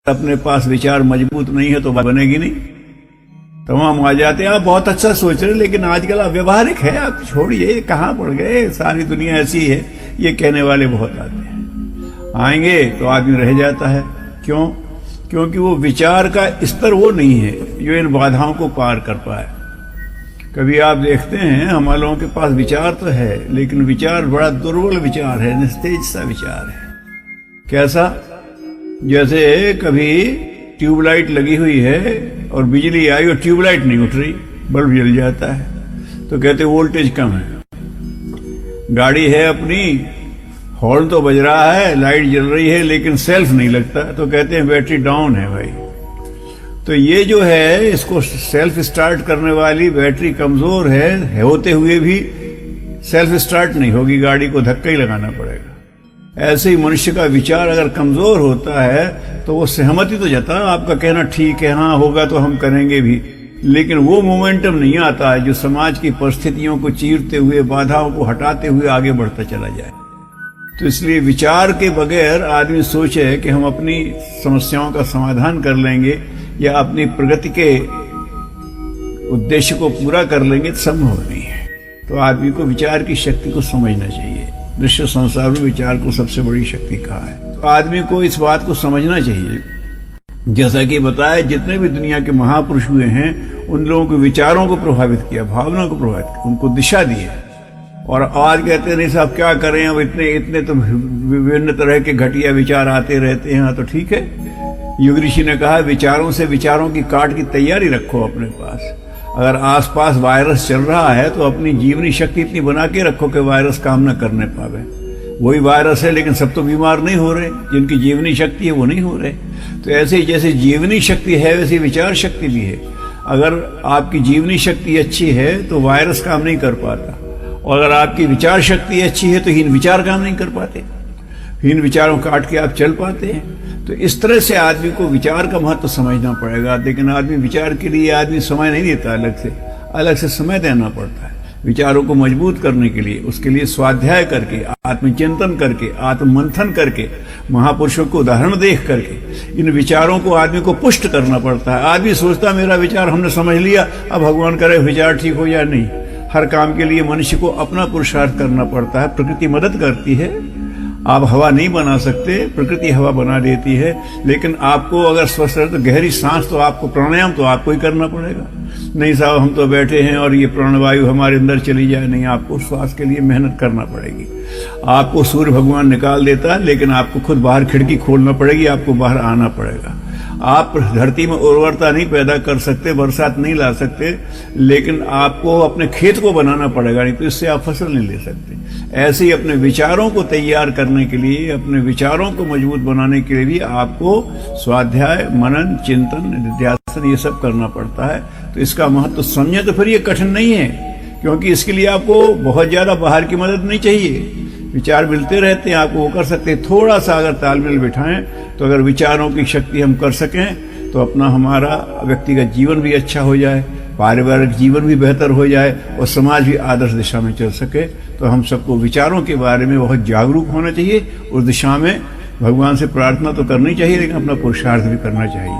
अपने पास विचार मजबूत नहीं है तो बनेगी नहीं। तमाम आ जाते हैं आप बहुत अच्छा सोच रहे हैं, लेकिन आजकल आप व्यवहारिक है, आप छोड़िए, कहाँ पड़ गए, सारी दुनिया ऐसी है, ये कहने वाले बहुत आते हैं। आएंगे तो आदमी रह जाता है। क्यों? क्योंकि वो विचार का स्तर वो नहीं है जो इन बाधाओं को पार कर पाए। कभी आप देखते हैं हमारे लोगों के पास विचार तो है, लेकिन विचार बड़ा दुर्बल विचार है, निस्तेज सा विचार है। कैसा? जैसे कभी ट्यूबलाइट लगी हुई है और बिजली आई और ट्यूबलाइट नहीं उठ रही, बल्ब जल जाता है, तो कहते वोल्टेज कम है। गाड़ी है अपनी, हॉर्न तो बज रहा है, लाइट जल रही है, लेकिन सेल्फ नहीं लगता, तो कहते हैं बैटरी डाउन है भाई। तो ये जो है, इसको सेल्फ स्टार्ट करने वाली बैटरी कमजोर है, होते हुए भी सेल्फ स्टार्ट नहीं होगी, गाड़ी को धक्का ही लगाना पड़ेगा। ऐसे ही मनुष्य का विचार अगर कमजोर होता है तो वो सहमति तो जता, आपका कहना ठीक है, हाँ होगा तो हम करेंगे भी, लेकिन वो मोमेंटम नहीं आता है जो समाज की परिस्थितियों को चीरते हुए, बाधाओं को हटाते हुए आगे बढ़ता चला जाए। तो इसलिए विचार के बगैर आदमी सोचे कि हम अपनी समस्याओं का समाधान कर लेंगे या अपनी प्रगति के उद्देश्य को पूरा कर लेंगे, तो संभव नहीं है। तो आदमी को विचार की शक्ति को समझना चाहिए। दृश्य संसार में विचार को सबसे बड़ी शक्ति कहा है। तो आदमी को इस बात को समझना चाहिए, जैसा कि बताया, जितने भी दुनिया के महापुरुष हुए हैं उन लोगों के विचारों को प्रभावित किया, भावना को प्रभावित किया, उनको दिशा दी है। और आज कहते नहीं साहब क्या करें, अब इतने तो विभिन्न तरह के घटिया विचार आते रहते हैं। तो ठीक है, युग ऋषि ने कहा विचारों से विचारों की काट की तैयारी रखो अपने पास। अगर आसपास वायरस चल रहा है तो अपनी जीवनी शक्ति इतनी बना के रखो कि वायरस काम न करने पावे। वही वायरस है, लेकिन सब तो बीमार नहीं हो रहे, जिनकी जीवनी शक्ति है वो नहीं हो रहे। तो ऐसे ही जैसे जीवनी शक्ति है वैसी विचार शक्ति भी है। अगर आपकी जीवनी शक्ति अच्छी है तो वायरस काम नहीं कर पाता, और अगर आपकी विचार शक्ति अच्छी है तो हीन विचार काम नहीं कर पाते, हीन विचारों काट के आप चल पाते हैं। तो इस तरह से आदमी को विचार का महत्व समझना पड़ेगा। लेकिन आदमी विचार के लिए आदमी समय नहीं देता, अलग से समय देना पड़ता है विचारों को मजबूत करने के लिए। उसके लिए स्वाध्याय करके, आत्मचिंतन करके, आत्ममंथन करके, महापुरुषों को उदाहरण देख करके इन विचारों को आदमी को पुष्ट करना पड़ता है। आदमी सोचता मेरा विचार हमने समझ लिया, अब भगवान करे विचार ठीक हो या नहीं। हर काम के लिए मनुष्य को अपना पुरुषार्थ करना पड़ता है। प्रकृति मदद करती है, आप हवा नहीं बना सकते, प्रकृति हवा बना देती है। लेकिन आपको अगर स्वस्थ रहे तो गहरी सांस तो आपको, प्राणायाम तो आपको ही करना पड़ेगा। नहीं साहब हम तो बैठे हैं और ये प्राणवायु हमारे अंदर चली जाए, नहीं, आपको श्वास के लिए मेहनत करना पड़ेगी। आपको सूर्य भगवान निकाल देता है, लेकिन आपको खुद बाहर खिड़की खोलना पड़ेगी, आपको बाहर आना पड़ेगा। आप धरती में उर्वरता नहीं पैदा कर सकते, बरसात नहीं ला सकते, लेकिन आपको अपने खेत को बनाना पड़ेगा, नहीं तो इससे आप फसल नहीं ले सकते। ऐसे ही अपने विचारों को तैयार करने के लिए, अपने विचारों को मजबूत बनाने के लिए भी आपको स्वाध्याय, मनन, चिंतन, निध्यासन ये सब करना पड़ता है। तो इसका महत्व समझे तो फिर ये कठिन नहीं है, क्योंकि इसके लिए आपको बहुत ज्यादा बाहर की मदद नहीं चाहिए। विचार मिलते रहते हैं, आपको वो कर सकते हैं। थोड़ा सा अगर तालमेल बिठाएं तो अगर विचारों की शक्ति हम कर सकें तो अपना हमारा व्यक्तिगत जीवन भी अच्छा हो जाए, पारिवारिक जीवन भी बेहतर हो जाए और समाज भी आदर्श दिशा में चल सके। तो हम सबको विचारों के बारे में बहुत जागरूक होना चाहिए। उस दिशा में भगवान से प्रार्थना तो करनी चाहिए, लेकिन अपना पुरुषार्थ भी करना चाहिए।